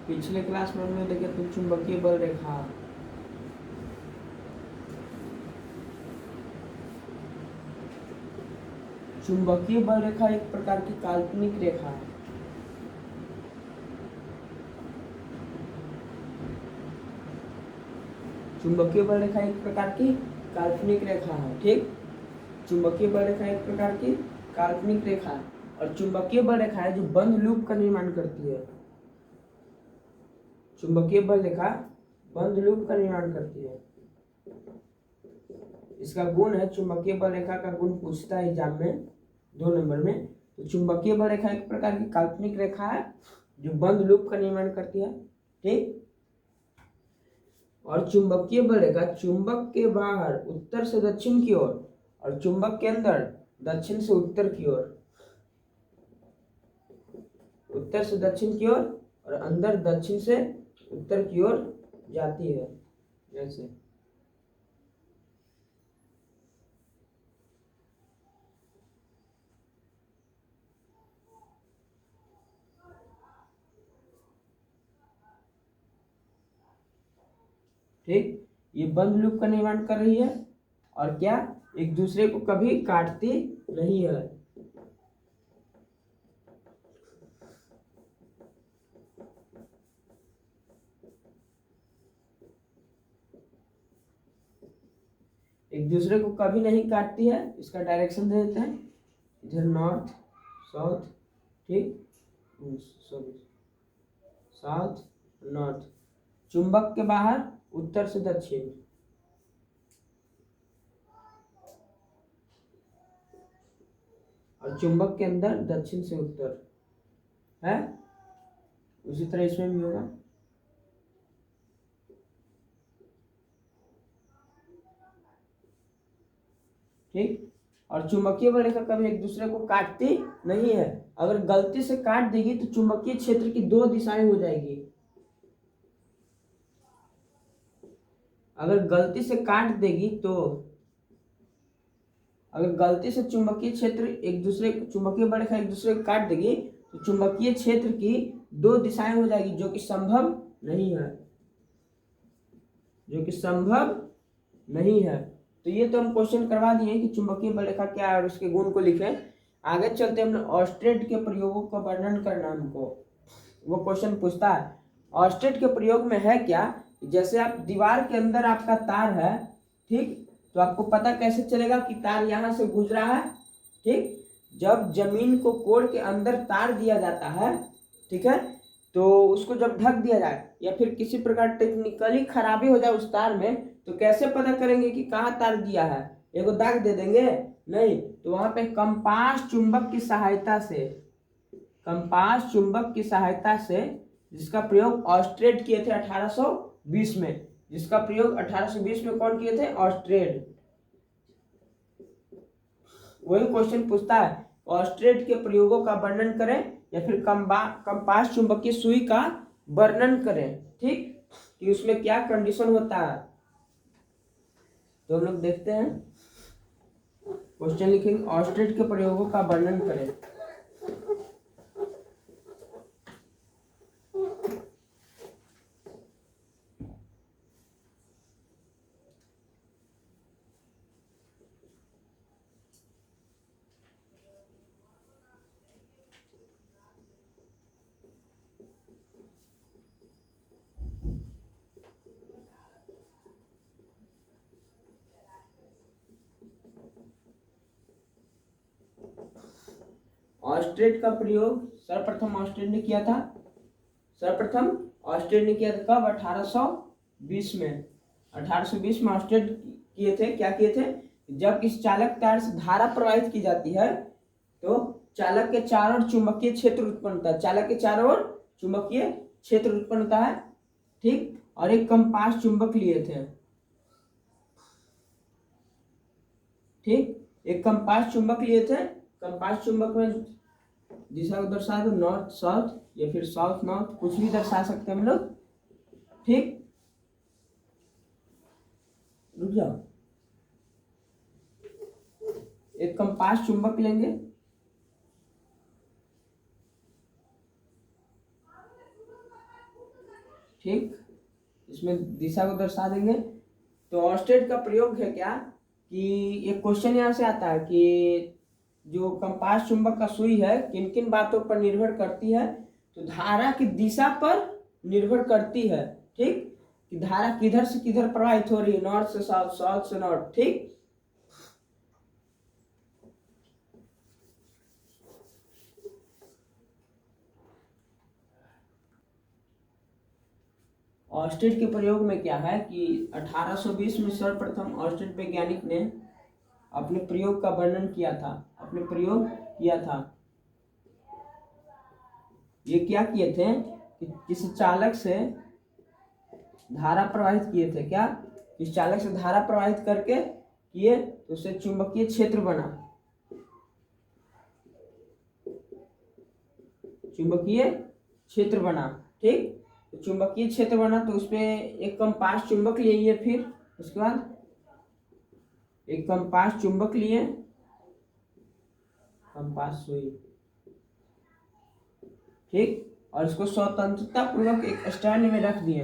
पिछले क्लास में हमने देखा तो चुंबकीय बल रेखा। चुंबकीय बल रेखा एक प्रकार की काल्पनिक रेखा है। चुंबकीय बल रेखा एक प्रकार की काल्पनिक रेखा है। ठीक, चुंबकीय बल रेखा एक प्रकार की काल्पनिक रेखा है और चुंबकीय बल रेखा है जो बंद लूप का निर्माण करती है। चुंबकीय बल रेखा बंद लूप का निर्माण करती है। इसका गुण है, चुंबकीय बल रेखा का गुण पूछता है एग्जाम में 2 नंबर में। तो चुंबकीय बल रेखा एक प्रकार की काल्पनिक रेखा है जो बंद लूप का निर्माण करती है। ठीक, और चुंबकीय बल रेखा चुंबक के बाहर उत्तर से दक्षिण की ओर और चुंबक के अंदर दक्षिण से उत्तर की ओर, उत्तर से दक्षिण की ओर और अंदर दक्षिण से उत्तर की ओर जाती है। जैसे ठीक, ये बंद लूप का निर्माण कर रही है और क्या एक दूसरे को कभी काटती नहीं है। एक दूसरे को कभी नहीं काटती है। इसका डायरेक्शन दे देते हैं, इधर नॉर्थ साउथ, ठीक, सॉरी साउथ नॉर्थ। चुंबक के बाहर उत्तर से दक्षिण और चुंबक के अंदर दक्षिण से उत्तर है। उसी तरह इसमें भी होगा। ठीक, और चुंबकीय बल रेखा कभी एक दूसरे को काटती नहीं है। अगर गलती से काट देगी तो चुंबकीय क्षेत्र की 2 दिशाएं हो जाएगी। अगर गलती से काट देगी तो, अगर गलती से चुंबकीय क्षेत्र एक दूसरे, चुंबकीय बल रेखा एक दूसरे को काट देगी तो चुंबकीय क्षेत्र की 2 दिशाएं हो जाएगी, जो कि संभव नहीं है, जो कि संभव नहीं है। तो ये तो हम क्वेश्चन करवा दिए कि चुंबकीय बल रेखा क्या है और उसके गुण को लिखें। आगे चलते हमने ऑस्टेट के प्रयोगों का वर्णन करना, हमको वो क्वेश्चन पूछता है ऑस्टेट के प्रयोग में है क्या। जैसे आप दीवार के अंदर आपका तार है, ठीक, तो आपको पता कैसे चलेगा कि तार यहाँ से गुजरा है। ठीक, जब जमीन को कोड़ के अंदर तार दिया जाता है, ठीक है, तो उसको जब ढक दिया जाए या फिर किसी प्रकार टेक्निकली खराबी हो जाए उस तार में, तो कैसे पता करेंगे कि कहाँ तार दिया है। एगो दाग दे देंगे नहीं, तो वहां पे कंपास चुंबक की सहायता से, कंपास चुंबक की सहायता से, जिसका प्रयोग ऑस्ट्रेड किए थे 1820 में, जिसका प्रयोग 1820 में कौन किए थे, ऑस्ट्रेड। वही क्वेश्चन पूछता है ऑस्ट्रेड के प्रयोगों का वर्णन करें या फिर कंपास चुंबकीय सुई का वर्णन करें। ठीक, कि उसमें क्या कंडीशन होता है। तो हम लोग देखते हैं, क्वेश्चन लिखेंगे ऑस्ट्रेड के प्रयोगों का वर्णन करें। ऑस्ट्रेड का प्रयोग सर्वप्रथम ऑस्ट्रेड ने किया था। सर्वप्रथम ऑस्ट्रेड ने किया था कब, 1820 में। 1820 में ऑस्ट्रेड किए थे। क्या किए थे, जब इस चालक तार से धारा प्रवाहित की जाती है तो चालक के चारों ओर चुंबकीय क्षेत्र उत्पन्न होता है। चालक के चारों ओर चुंबकीय क्षेत्र उत्पन्न होता है। ठीक, और एक कंपास चुंबक लिए थे। ठीक, एक कंपास चुंबक लिए थे। कंपास चुंबक में दिशा को दर्शा दो, नॉर्थ साउथ या फिर साउथ नॉर्थ, कुछ भी दर्शा सकते हैं हम लोग। ठीक, रुक जाओ, एक कंपास चुंबक लेंगे, ठीक, इसमें दिशा को दर्शा देंगे। तो ऑस्टेट का प्रयोग है क्या कि एक क्वेश्चन यहाँ से आता है कि जो कंपास चुंबक का सुई है किन किन बातों पर निर्भर करती है, तो धारा की दिशा पर निर्भर करती है। ठीक, कि धारा किधर से किधर प्रवाहित हो रही है, नॉर्थ से साउथ, साउथ से नॉर्थ। ठीक, ऑस्टेट के प्रयोग में क्या है कि 1820 में सर्वप्रथम ऑस्टेट वैज्ञानिक ने अपने प्रयोग का वर्णन किया था, अपने प्रयोग किया था। ये क्या किए थे कि किसी चालक से धारा प्रवाहित किए थे, क्या इस चालक से धारा प्रवाहित करके किए तो उससे चुंबकीय क्षेत्र बना, चुंबकीय क्षेत्र बना। ठीक, तो चुंबकीय क्षेत्र बना तो उसपे एक कंपास चुंबक लिए, फिर उसके बाद एक कंपास चुंबक लिए, कंपास सुई। ठीक, और इसको स्वतंत्रता पूर्वक एक स्टैंड में रख दिए,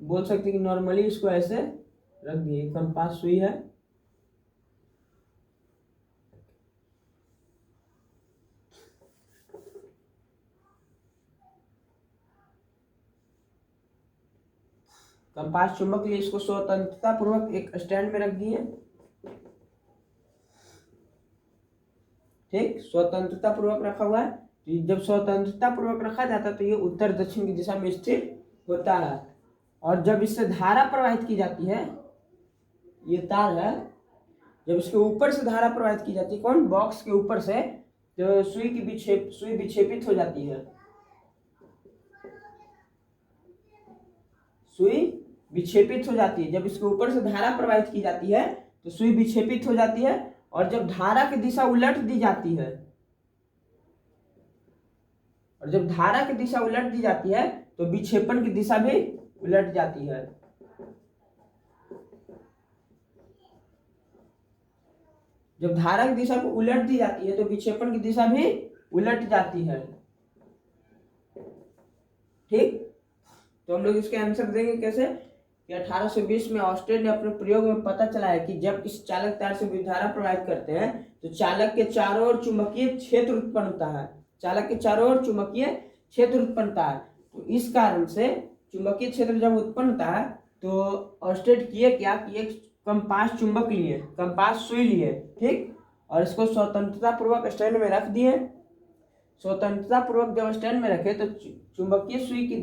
बोल सकते कि नॉर्मली इसको ऐसे रख दिए, कंपास सुई है। कंपास चुंबक लिए इसको स्वतंत्रता पूर्वक एक स्टैंड में रख दिए। ठीक, स्वतंत्रता पूर्वक रखा हुआ है। तो जब स्वतंत्रता पूर्वक रखा जाता है तो ये उत्तर दक्षिण की दिशा में स्थिर होता है। और जब इससे धारा प्रवाहित की जाती है, ये तार है, जब इसके ऊपर से धारा प्रवाहित की जाती है, कौन, बॉक्स के ऊपर से, तो सुई विक्षेपित हो जाती है, सुई विक्षेपित हो जाती है। जब इसके ऊपर से धारा प्रवाहित की जाती है तो सुई विक्षेपित हो जाती है, और जब धारा की दिशा उलट दी जाती है, और जब धारा की दिशा उलट दी जाती है तो विक्षेपण की दिशा भी उलट जाती है। जब धारा की दिशा को उलट दी जाती है तो विक्षेपण की दिशा भी उलट जाती है। ठीक, तो हम लोग इसके आंसर देंगे कैसे कि 1820 में ऑस्टेट ने अपने प्रयोग में पता चला है कि जब किसी चालक तार से विद्युत धारा प्रवाहित करते हैं तो चालक के चारों ओर चुंबकीय क्षेत्र उत्पन्न होता है, चालक के चारों ओर चुंबकीय क्षेत्र उत्पन्न होता है। तो इस कारण से चुंबकीय क्षेत्र जब उत्पन्न होता है तो ऑस्टेट किए क्या कि एक कंपास चुंबक लिए, कंपास सुई लिए। ठीक, और इसको स्वतंत्रता पूर्वक स्टैंड में रख दिए। स्वतंत्रता पूर्वक जब स्टैंड में रखे तो चुंबकीय सुई की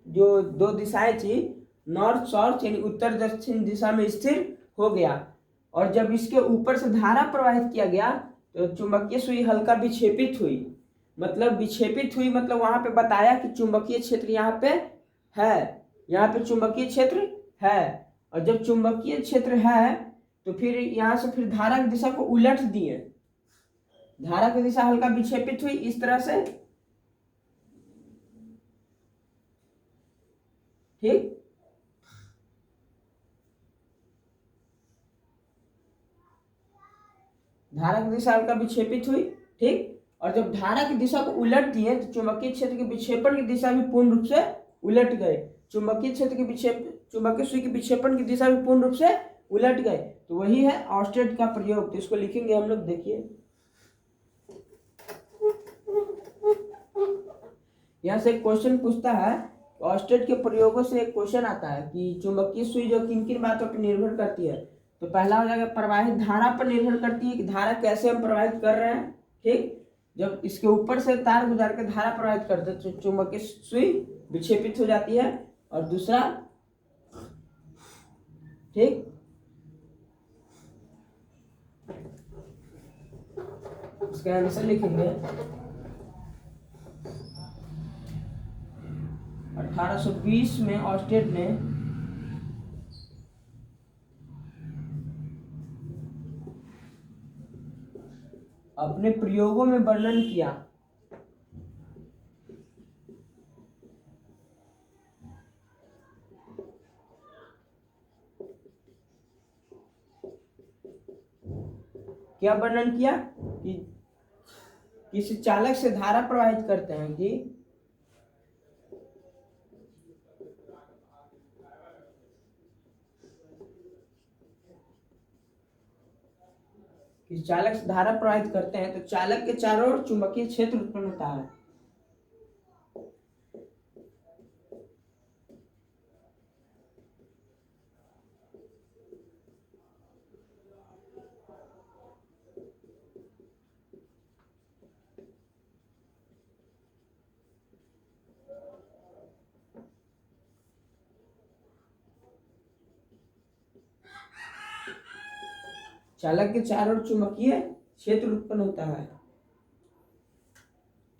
जो दो दिशाएं थी, नॉर्थ साउथ यानी उत्तर दक्षिण दिशा में स्थिर हो गया। और जब इसके ऊपर से धारा प्रवाहित किया गया तो चुंबकीय सुई हल्का विक्षेपित हुई, मतलब विक्षेपित हुई मतलब वहां पे बताया कि चुंबकीय क्षेत्र यहाँ पे है, यहाँ पे चुंबकीय क्षेत्र है। और जब चुंबकीय क्षेत्र है तो फिर यहाँ से फिर धारा की दिशा को उलट दिए, धारा की दिशा हल्का विक्षेपित हुई इस तरह से। ठीक, धारा की दिशा हल्का विक्षेपित हुई। ठीक, और जब धारा की दिशा को उलट दिए तो चुंबकीय क्षेत्र के विक्षेपण की दिशा भी पूर्ण रूप से उलट गए, चुंबकीय क्षेत्र के चुंबकीय सुई के विक्षेपण की दिशा भी पूर्ण रूप से उलट गए। तो वही है ऑस्टेट का प्रयोग। तो इसको लिखेंगे हम लोग, देखिए यहाँ से एक क्वेश्चन पूछता है, ऑस्टेट के प्रयोगों से एक क्वेश्चन आता है कि चुंबकीय सुई जो किन किन बातों पर निर्भर करती है। तो पहला हो जाएगा प्रवाहित धारा पर निर्भर करती है कि धारा कैसे हम प्रवाहित कर रहे हैं। ठीक, जब इसके ऊपर से तार गुजार के धारा प्रवाहित करते हैं तो चुंबकीय सुई विक्षेपित हो जाती है। और दूसरा, ठीक, इसका आंसर लिखेंगे 1820 में ऑस्टेट ने अपने प्रयोगों में वर्णन किया क्या वर्णन किया कि किसी चालक से धारा प्रवाहित करते हैं कि कि चालक से धारा प्रवाहित करते हैं तो चालक के चारों ओर चुंबकीय क्षेत्र उत्पन्न होता है। चालक के चारों ओर चुंबकीय क्षेत्र उत्पन्न होता है।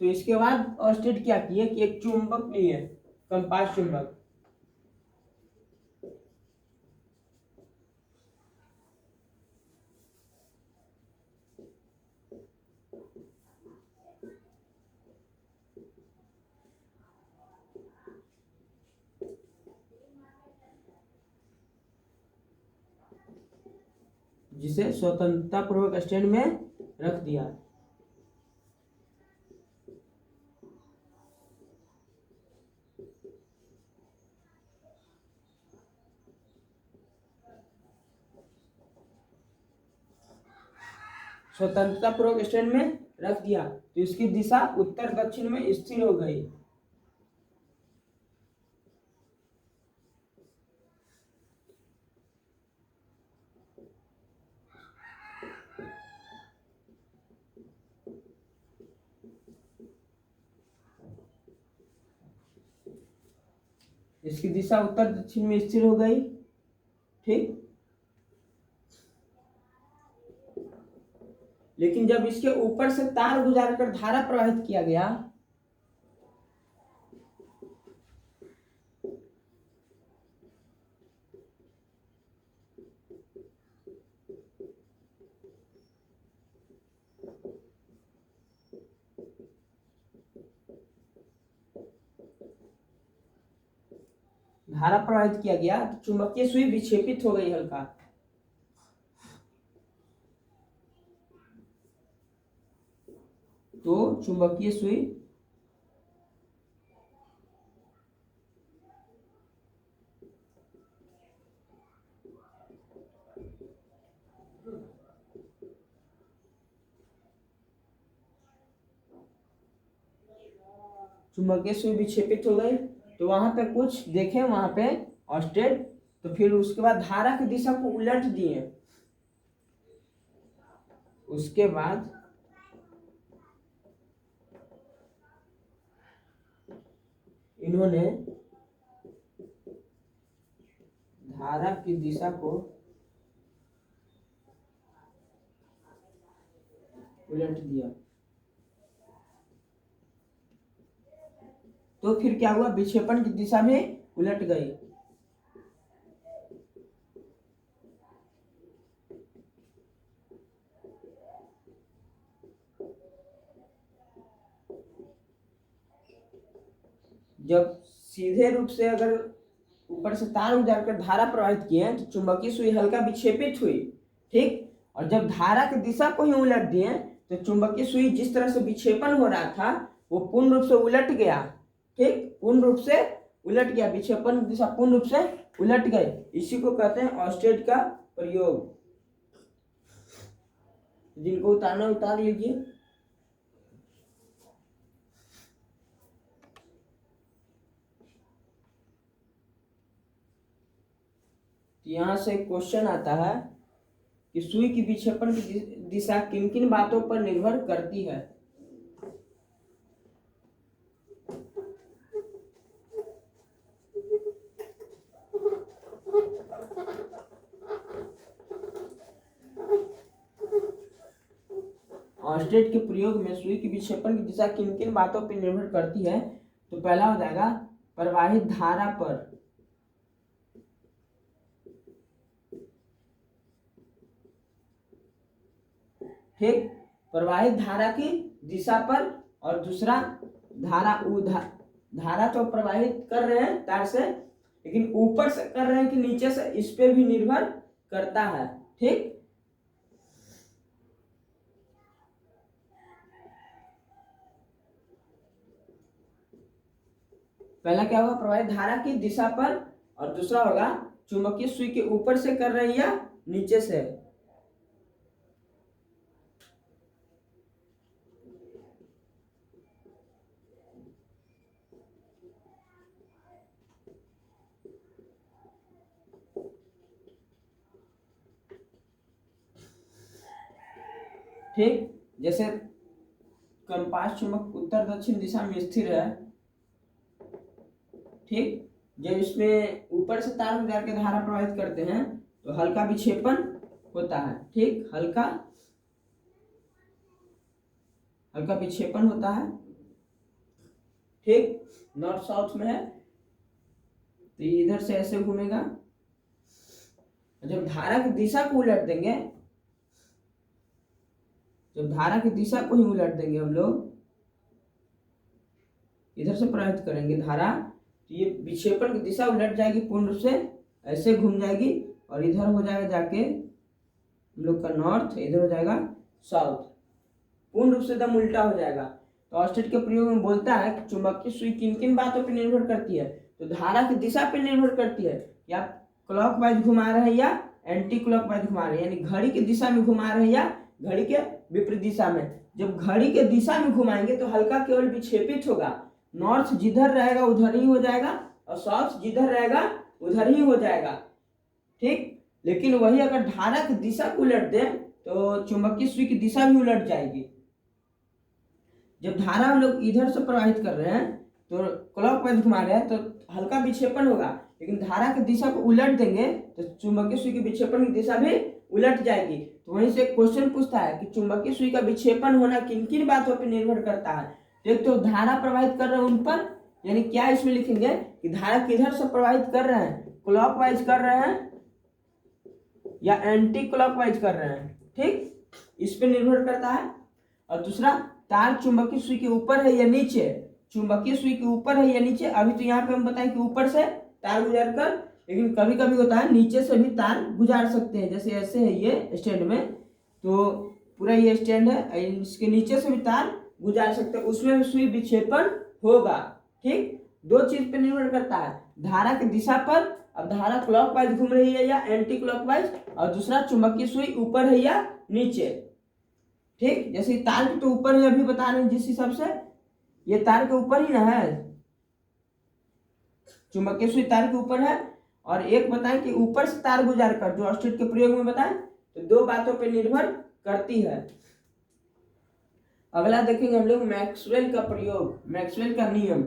तो इसके बाद ऑस्टेड क्या किए कि एक चुंबक लिए, कंपास चुंबक, जिसे स्वतंत्रता पूर्वक स्टैंड में रख दिया। स्वतंत्रता पूर्वक स्टैंड में रख दिया तो इसकी दिशा उत्तर दक्षिण में स्थिर हो गई। इसकी दिशा उत्तर दक्षिण में स्थिर हो गई। ठीक, लेकिन जब इसके ऊपर से तार गुजारकर धारा प्रवाहित किया गया तो चुंबकीय सुई विक्षेपित हो गई हल्का। तो चुंबकीय सुई विक्षेपित हो गई। तो वहां पे कुछ देखे, वहां पे ऑस्टेड, तो फिर उसके बाद धारा की दिशा को उलट दिए। उसके बाद इन्होंने धारा की दिशा को उलट दिया। तो फिर क्या हुआ, विक्षेपण की दिशा में उलट गई। जब सीधे रूप से अगर ऊपर से तार गुजारकर धारा प्रवाहित किए तो चुंबकीय सुई हल्का विक्षेपित हुई। ठीक, और जब धारा की दिशा को ही उलट दिए तो चुंबकीय सुई जिस तरह से विक्षेपण हो रहा था वो पूर्ण रूप से उलट गया। ठीक, पूर्ण रूप से उलट गया, विक्षेपण की दिशा पूर्ण रूप से उलट गई। इसी को कहते हैं ऑस्टेड का प्रयोग। जिनको उतारना उतार लीजिए। यहाँ से क्वेश्चन आता है कि सुई की विक्षेपण की दिशा किन किन बातों पर निर्भर करती है। ऑस्टेड के प्रयोग में सुई की विक्षेपण की दिशा किन किन बातों पर निर्भर करती है। तो पहला हो जाएगा प्रवाहित धारा पर। ठीक, प्रवाहित धारा की दिशा पर, और दूसरा धारा तो प्रवाहित कर रहे हैं तार से, लेकिन ऊपर से कर रहे हैं कि नीचे से, इस पे भी निर्भर करता है। ठीक, पहला क्या होगा, प्रवाहित धारा की दिशा पर, और दूसरा होगा चुंबकीय सुई के ऊपर से कर रहे हैं या नीचे से। ठीक, जैसे कंपास चुंबक उत्तर दक्षिण दिशा में स्थिर है, ठीक, जब इसमें ऊपर से तार गुजार के धारा प्रवाहित करते हैं तो हल्का विक्षेपन होता है, ठीक, हल्का विक्षेपन होता है, ठीक, नॉर्थ साउथ में है तो इधर से ऐसे घूमेगा। जब धारा की दिशा को उलट देंगे, जब धारा की दिशा को ही उलट देंगे हम लोग, इधर से प्रवाहित करेंगे धारा, तो ये विक्षेपण की दिशा उलट जाएगी पूर्ण रूप से, ऐसे घूम जाएगी और इधर हो जाएगा जाके हम लोग का नॉर्थ, इधर हो जाएगा साउथ, पूर्ण रूप से एकदम उल्टा हो जाएगा। तो ऑस्टेट के प्रयोग में बोलता है कि चुंबकीय सुई किन किन बातों पर निर्भर करती है, तो धारा की दिशा पर निर्भर करती है, या क्लॉकवाइज घुमा रहे हैं या एंटी क्लॉकवाइज घुमा रहे हैं, यानी घड़ी की दिशा में घुमा रहे हैं या घड़ी के विपरीत दिशा में। जब घड़ी के दिशा में घुमाएंगे तो हल्का केवल विक्षेपित होगा, नॉर्थ जिधर रहेगा उधर ही हो जाएगा और साउथ जिधर रहेगा उधर ही हो जाएगा, ठीक। लेकिन वही अगर धारा की दिशा को उलट दें तो चुंबकीय सुई की दिशा भी उलट जाएगी। जब धारा हम लोग इधर से प्रवाहित कर रहे हैं तो क्लॉकवाइज घुमा रहे हैं तो हल्का विक्षेपन होगा, लेकिन धारा की दिशा को उलट देंगे तो चुंबकीय सुई की विक्षेपण की दिशा भी उलट जाएगी। तो वहीं से क्वेश्चन पूछता है कि चुंबकीय सुई का विक्षेपण होना किन किन बातों पर निर्भर करता है। एक तो धारा प्रवाहित कर रहे हैं उन पर, यानी क्या इसमें लिखेंगे कि धारा किधर से प्रवाहित कर रहे हैं, क्लॉकवाइज कर रहे हैं या एंटी क्लॉकवाइज कर रहे हैं, ठीक, इस पर निर्भर करता है। और दूसरा, तार चुंबकीय सुई के ऊपर है या नीचे, चुंबकीय सुई के ऊपर है या नीचे। अभी तो यहाँ पे हम बताएं कि ऊपर से तार गुजार कर, लेकिन कभी कभी होता है नीचे से भी तार गुजार सकते हैं, जैसे ऐसे है ये स्टैंड में, तो पूरा ये स्टैंड है, इसके नीचे से भी तार गुजार सकते हैं, उसमें भी सुई विक्षेपण होगा, ठीक। दो चीज पर निर्भर करता है, धारा की दिशा पर, अब धारा क्लॉकवाइज घूम रही है या एंटी क्लॉकवाइज, और दूसरा चुंबकीय सुई ऊपर है या नीचे, ठीक। जैसे तार के तो ऊपर है, अभी बता रहे हैं जिस हिसाब से, ये तार के ऊपर ही ना है, चुंबकीय सुई तार के ऊपर है। और एक बताएं कि ऊपर से तार गुजार कर, जो ऑस्टेट के प्रयोग में बताएं, तो दो बातों पर निर्भर करती है। अगला देखेंगे हम लोग मैक्सवेल का प्रयोग, मैक्सवेल का नियम।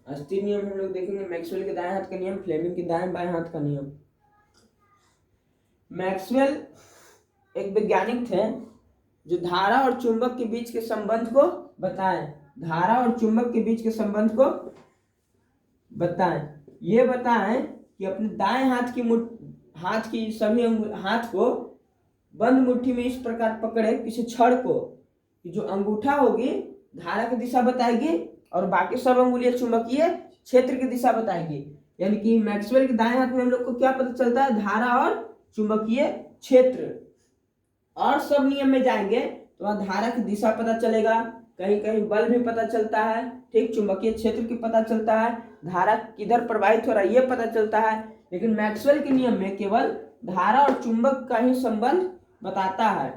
अस्थिर नियम हम लोग देखेंगे, मैक्सवेल के दाएं हाथ का नियम, फ्लेमिंग के दाएं बाएं हाथ का नियम। मैक्सवेल एक वैज्ञानिक थे जो धारा और चुंबक के बीच के संबंध को बताएं, धारा और चुंबक के बीच के संबंध को बताएं। ये बताएं कि अपने दाएं हाथ की सभी हाथ को बंद मुट्ठी में इस प्रकार पकड़े किसी छड़ को कि जो अंगूठा होगी धारा की दिशा बताएगी और बाकी सब अंगुलियां चुंबकीय क्षेत्र की दिशा बताएगी। यानी कि मैक्सवेल के दाएं हाथ में हम लोग को क्या पता चलता है, धारा और चुंबकीय क्षेत्र। और सब नियम में जाएंगे तो वहां धारा की दिशा पता चलेगा, कहीं कहीं बल भी पता चलता है, ठीक, चुंबकीय क्षेत्र की पता चलता है, धारा किधर प्रवाहित हो रहा है ये पता चलता है। लेकिन मैक्सवेल के नियम में केवल धारा और चुंबक का ही संबंध बताता है,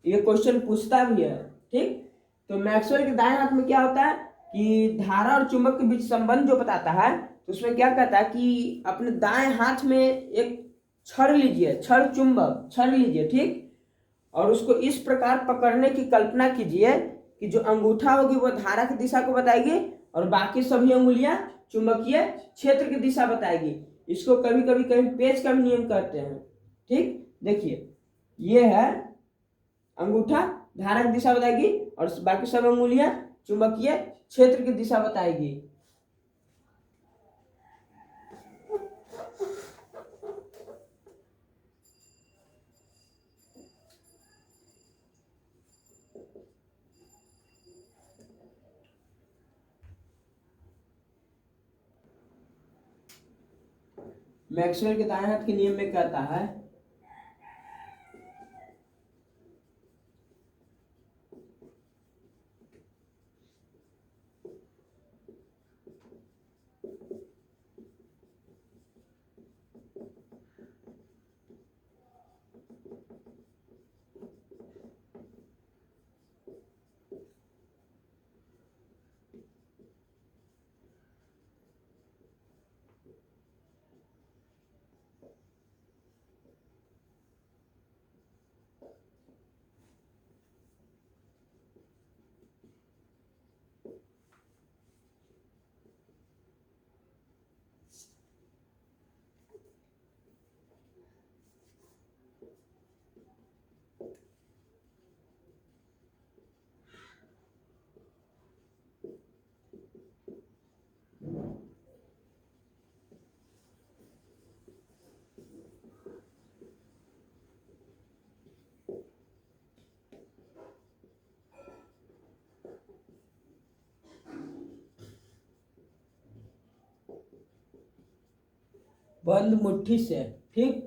ये क्वेश्चन पूछता भी है, ठीक। तो मैक्सवेल के दाएं हाथ में क्या होता है कि धारा और चुंबक के बीच संबंध जो बताता है, तो उसमें क्या कहता है कि अपने दाएं हाथ में एक छड़ लीजिए, छड़ लीजिए, ठीक, और उसको इस प्रकार पकड़ने की कल्पना कीजिए कि जो अंगूठा होगी वो धारा की दिशा को बताएगी और बाकी सभी अंगुलियां चुंबकीय क्षेत्र की दिशा बताएगी। इसको कभी कभी कहीं पेच का भी नियम कहते हैं, ठीक। देखिए ये है अंगूठा, धारा की दिशा बताएगी और बाकी सब अंगुलियां चुंबकीय क्षेत्र की दिशा बताएगी। मैक्सवेल के दाएं हाथ के नियम में कहता है बंद मुट्ठी से, ठीक।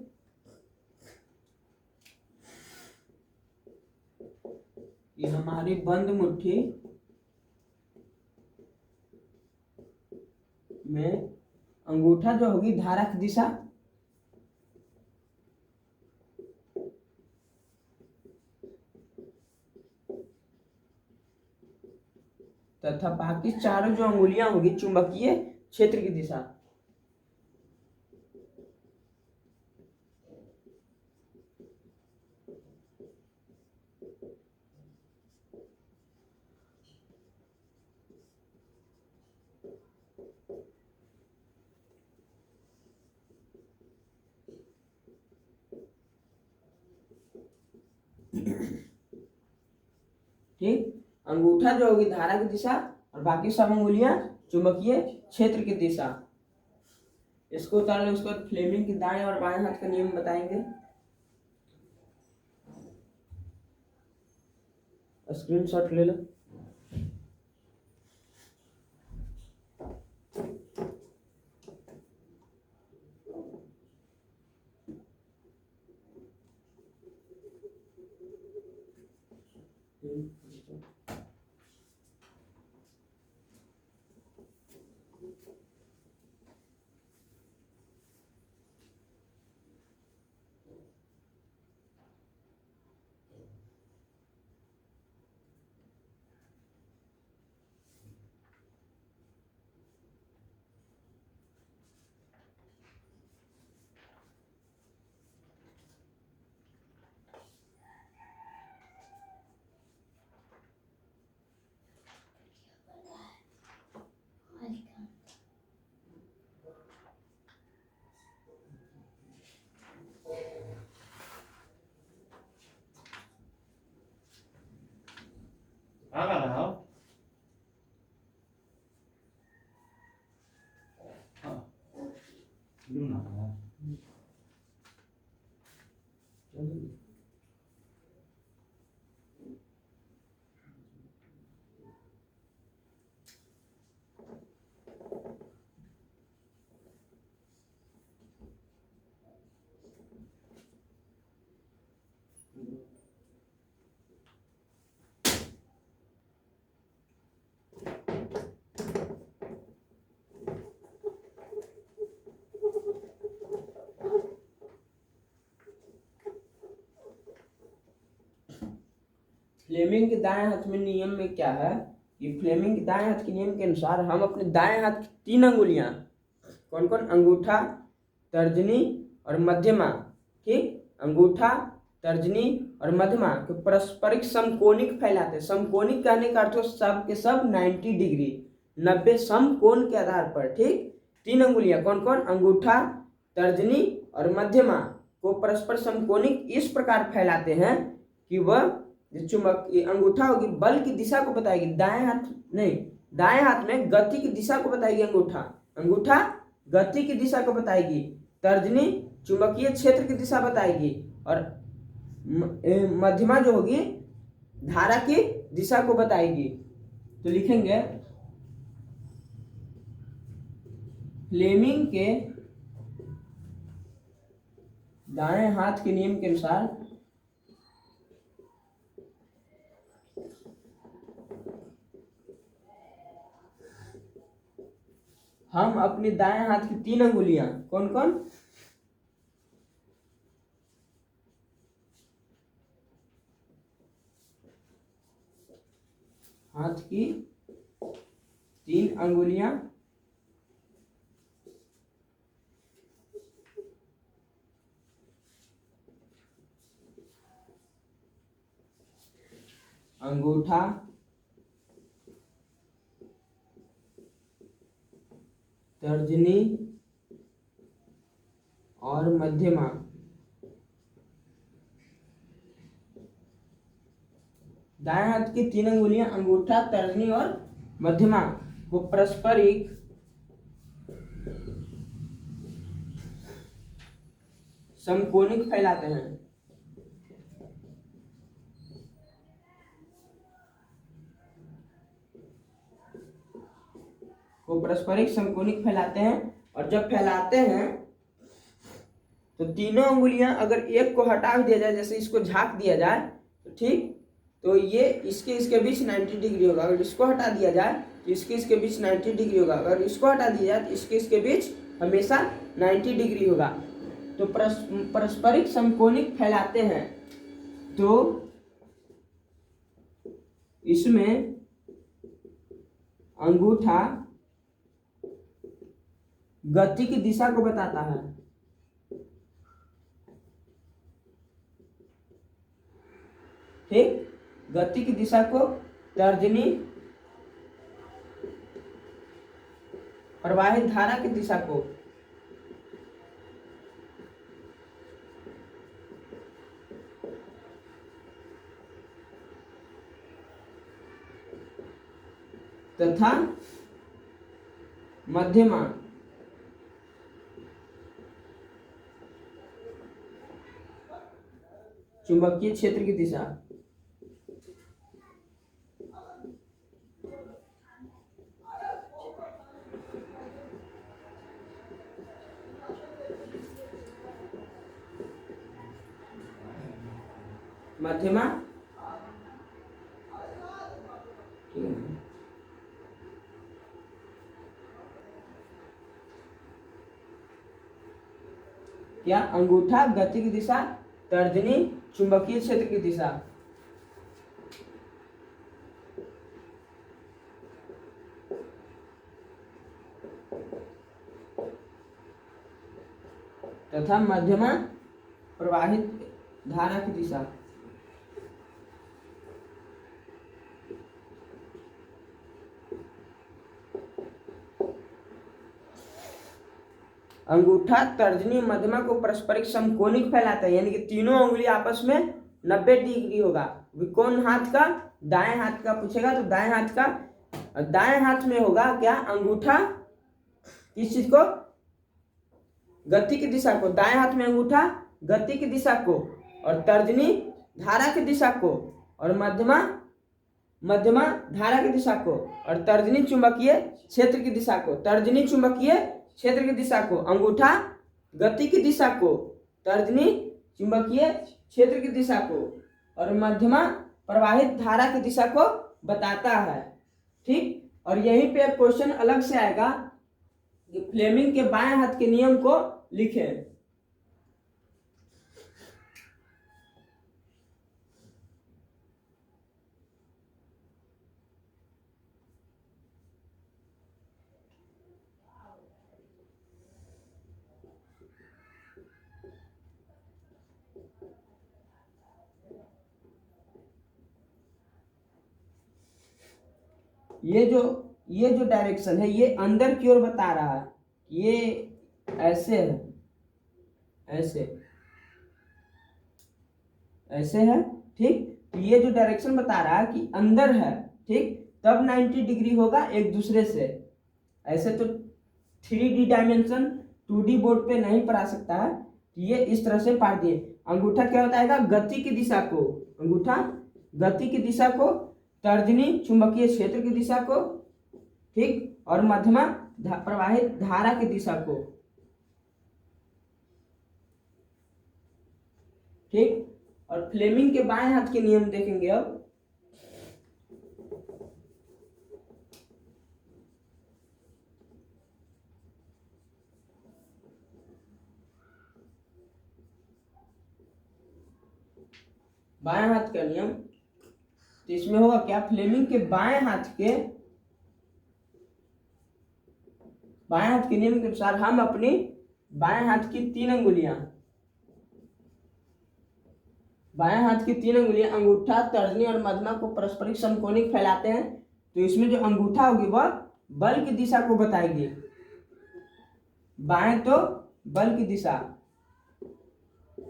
ये हमारी बंद मुट्ठी में अंगूठा जो होगी धारक दिशा तथा बाकी चारों जो अंगुलियां होगी चुंबकीय क्षेत्र की दिशा। ठीक, अंगूठा जो होगी धारा की दिशा और बाकी सब अंगुलियां चुंबकीय क्षेत्र की दिशा। इसको उतार लो। उसके बाद फ्लेमिंग के दाएं और बाएं हाथ का नियम बताएंगे। स्क्रीनशॉट ले लो। आ रहा हो। हाँ, क्यों ना है? फ्लेमिंग के दाएं हाथ में नियम में क्या है कि फ्लेमिंग के दाएं हाथ के नियम के अनुसार हम अपने दाएं हाथ की 3 अंगुलियां, कौन कौन, अंगूठा, तर्जनी और मध्यमा, ठीक, अंगूठा, तर्जनी और मध्यमा को पारस्परिक समकोणिक फैलाते हैं। समकोणिक कहने का अर्थ हो सब के सब 90 डिग्री, 90 समकोण के आधार पर, ठीक। 3 अंगुलियां कौन कौन, अंगूठा, तर्जनी और मध्यमा को परस्पर समकोणिक इस प्रकार फैलाते हैं कि वह जो चुंबक अंगूठा होगी बल की दिशा को बताएगी, दाएं हाथ नहीं, दाएं हाथ में गति की दिशा को बताएगी अंगूठा, अंगूठा गति की दिशा को बताएगी, तर्जनी चुंबकीय क्षेत्र की दिशा बताएगी और मध्यमा जो होगी धारा की दिशा को बताएगी। तो लिखेंगे फ्लेमिंग के दाएं हाथ के नियम के अनुसार हम अपने दाएं हाथ की 3 अंगुलियां, कौन कौन, हाथ की 3 अंगुलियां अंगूठा, तर्जनी और मध्यमा दाएं हाथ की 3 अंगुलियां अंगूठा, तर्जनी और मध्यमा को पारस्परिक समकोणिक फैलाते हैं। को पारस्परिक समकोणिक फैलाते हैं और जब फैलाते हैं तो तीनों अंगुलियां अगर एक को हटा दिया जाए, जैसे इसको झाँक दिया जाए तो ठीक, तो ये इसके बीच 90 डिग्री होगा। अगर इसको हटा दिया जाए तो इसके बीच 90 डिग्री होगा। अगर इसको हटा दिया जाए तो इसके बीच हमेशा 90 डिग्री होगा। तो पारस्परिक समकोणिक फैलाते हैं तो इसमें अंगूठा गति की दिशा को बताता है। ठीक, गति की दिशा को, तर्जनी प्रवाहित धारा की दिशा को, तथा मध्यमा चुंबकीय क्षेत्र की दिशा। मध्यमा, ठीक है ना? क्या? अंगूठा गति की दिशा, तर्जनी चुंबकीय क्षेत्र की दिशा। तथा मध्यमा प्रवाहित धारा की दिशा। अंगूठा तर्जनी मध्यमा को पारस्परिक समकोणिक फैलाता है, यानी कि तीनों उंगली आपस में 90 डिग्री होगा। कौन हाथ का? दाएं हाथ का पूछेगा तो दाएं हाथ का, दाएं हाथ में होगा क्या? अंगूठा किस चीज को? गति की दिशा को। दाएं हाथ में अंगूठा गति की दिशा को, और तर्जनी धारा की दिशा को, और मध्यमा धारा की दिशा को, और तर्जनी चुंबकीय क्षेत्र की दिशा को। तर्जनी चुंबकीय क्षेत्र की दिशा को, अंगूठा गति की दिशा को, तर्जनी चुंबकीय क्षेत्र की दिशा को, और मध्यमा प्रवाहित धारा की दिशा को बताता है। ठीक, और यहीं पे क्वेश्चन अलग से आएगा कि फ्लेमिंग के बाएं हाथ के नियम को लिखें। ये जो डायरेक्शन है ये अंदर की ओर बता रहा है, ये ऐसे है, ऐसे है। ठीक, तो ये जो डायरेक्शन बता रहा है कि अंदर है, ठीक, तब 90 डिग्री होगा एक दूसरे से। ऐसे तो 3D डायमेंशन 2D बोर्ड पे नहीं पढ़ा सकता है, ये इस तरह से पढ़ दिए। अंगूठा क्या बताएगा? गति की दिशा को, अंगूठा गति की दिशा को, तर्जनी चुंबकीय क्षेत्र की दिशा को, ठीक, और मध्यमा प्रवाहित धारा की दिशा को। ठीक, और फ्लेमिंग के बाएं हाथ के नियम देखेंगे अब। बाएं हाथ का नियम, तो इसमें होगा क्या? फ्लेमिंग के बाएं हाथ के नियम के अनुसार हम अपनी बाएं हाथ की तीन अंगुलियां अंगूठा तर्जनी और मध्यमा को पारस्परिक समकोणिक फैलाते हैं। तो इसमें जो अंगूठा होगी वह बल की दिशा को बताएगी। बाएं तो बल की दिशा,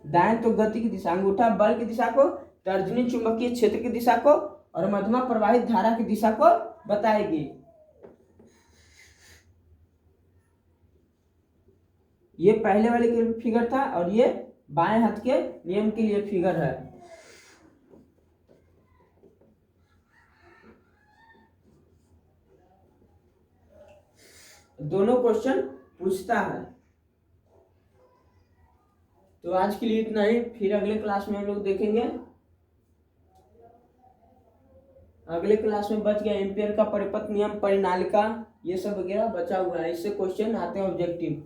दाएं तो गति की दिशा। अंगूठा बल की दिशा को, तर्जनी चुंबकीय क्षेत्र की दिशा को, और मध्यमा प्रवाहित धारा की दिशा को बताएगी। ये पहले वाले के लिए फिगर था, और ये बाएं हाथ के नियम के लिए फिगर है। दोनों क्वेश्चन पूछता है। तो आज के लिए इतना ही, फिर अगले क्लास में हम लोग देखेंगे। अगले क्लास में बच गया एम्पियर का परिपथ नियम, परिनालिका, ये सब वगैरह बचा हुआ है, इससे क्वेश्चन आते हैं ऑब्जेक्टिव।